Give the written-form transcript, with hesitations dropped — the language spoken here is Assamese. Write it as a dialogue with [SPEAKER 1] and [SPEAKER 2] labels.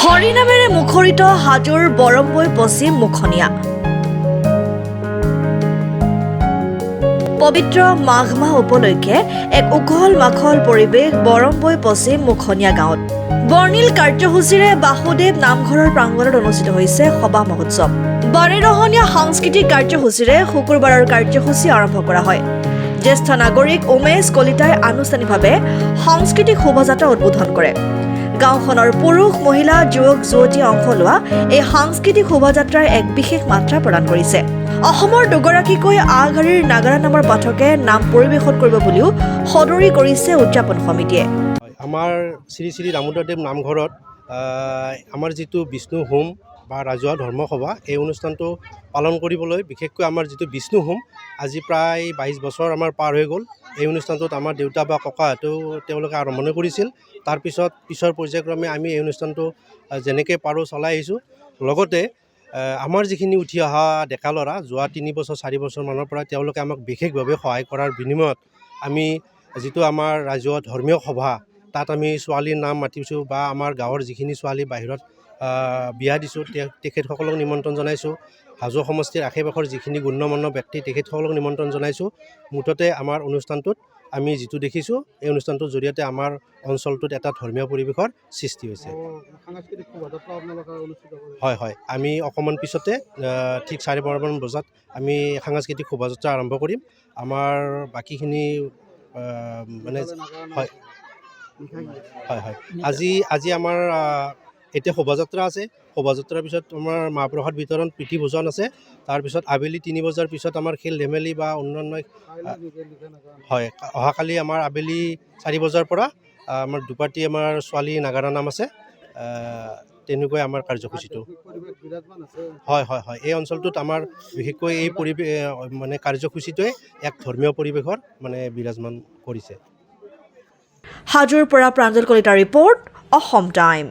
[SPEAKER 1] হৰিনামেৰে মুখৰিত হাজোৰ বৰমবৈ পশ্চিম মুখনীয়া। পবিত্ৰ মাঘ মাহ উপলক্ষে এক উখল মাখল পৰিৱেশ বৰমবৈ পশ্চিম মুখনীয়া গাঁৱত। বৰ্ণিল কাৰ্যসূচীৰে বাসুদেৱ নামঘৰৰ প্ৰাংগণত অনুষ্ঠিত হৈছে সভা মহোৎসৱ। 12ৰহনীয়া সাংস্কৃতিক কাৰ্যসূচীৰে শুকুৰবাৰৰ কাৰ্যসূচী আৰম্ভ কৰা হয়। জ্যেষ্ঠ নাগৰিক উমেশ কলিতাই আনুষ্ঠানিকভাৱে সাংস্কৃতিক শোভাযাত্ৰা উদ্বোধন কৰে। গাঁওখনৰ পুৰুষ মহিলা যুৱক যুৱতীয়ে অংশ লোৱা এই সাংস্কৃতিক শোভাযাত্ৰাৰ এক বিশেষ মাত্ৰা প্ৰদান কৰিছে। অসমৰ দুগৰাকীকৈ আগশাৰীৰ নাগাৰা নামৰ পাঠকে নাম পৰিৱেশন কৰিব বুলিও সদৰি কৰিছে উদযাপন সমিতিয়ে।
[SPEAKER 2] আমাৰ শ্ৰী শ্ৰী দামোদৰদেৱ নামঘৰত আমাৰ যিটো বিষ্ণু হোম বা ৰাজহুৱা ধৰ্মসভা এই অনুষ্ঠানটো পালন কৰিবলৈ বিশেষকৈ আমাৰ যিটো বিষ্ণু হোম আজি প্ৰায় 22 বছৰ আমাৰ পাৰ হৈ গ'ল। এই অনুষ্ঠানটোত আমাৰ দেউতা বা ককাহঁতেও তেওঁলোকে আৰম্ভণি কৰিছিল। তাৰপিছত পিছৰ পৰ্যায়ক্ৰমে আমি এই অনুষ্ঠানটো যেনেকৈ পাৰোঁ চলাই আহিছোঁ। লগতে আমাৰ যিখিনি উঠি অহা ডেকা ল'ৰা যোৱা 3 বছৰ 4 বছৰমানৰ পৰা তেওঁলোকে আমাক বিশেষভাৱে সহায় কৰাৰ বিনিময়ত আমি যিটো আমাৰ ৰাজহুৱা ধৰ্মীয় সভা তাত আমি ছোৱালীৰ নাম মাতিছোঁ বা আমাৰ গাঁৱৰ যিখিনি ছোৱালী বাহিৰত বিয়া দিছোঁ তেখেতসকলক নিমন্ত্ৰণ জনাইছোঁ। হাজো সমষ্টিৰ আশে-পাশৰ যিখিনি গণ্যমান্য ব্যক্তি তেখেতসকলক নিমন্ত্ৰণ জনাইছোঁ। মুঠতে আমাৰ অনুষ্ঠানটোত আমি যিটো দেখিছোঁ এই অনুষ্ঠানটোৰ জৰিয়তে আমাৰ অঞ্চলটোত এটা ধৰ্মীয় পৰিৱেশৰ সৃষ্টি হৈছে। হয় হয়, আমি অকণমান পিছতে ঠিক 12:30 বজাত আমি সাংস্কৃতিক শোভাযাত্ৰা আৰম্ভ কৰিম। আমাৰ বাকীখিনি মানে হয় হয় হয় আজি আমাৰ এতিয়া শোভাযাত্ৰা আছে। শোভাযাত্ৰাৰ পিছত আমাৰ মাহ প্ৰসাদ বিতৰণ প্ৰীতি ভোজন আছে। তাৰপিছত আবেলি 3 বজাৰ পিছত আমাৰ খেল ধেমালি বা অন্যান্য হয়, অহাকালি আমাৰ আবেলি 4 বজাৰ পৰা আমাৰ দুপাৰ্টি আমাৰ ছোৱালী নাগাৰা নাম আছে। তেনেকৈ আমাৰ কাৰ্যসূচীটো হয় হয় হয়, এই অঞ্চলটোত আমাৰ বিশেষকৈ এই পৰিৱেশ মানে কাৰ্যসূচীটোৱে এক ধৰ্মীয় পৰিৱেশৰ মানে বিৰাজমান কৰিছে।
[SPEAKER 1] হাজোৰ পৰা প্ৰাঞ্জল কলিতাৰ ৰিপৰ্ট, অসম টাইম।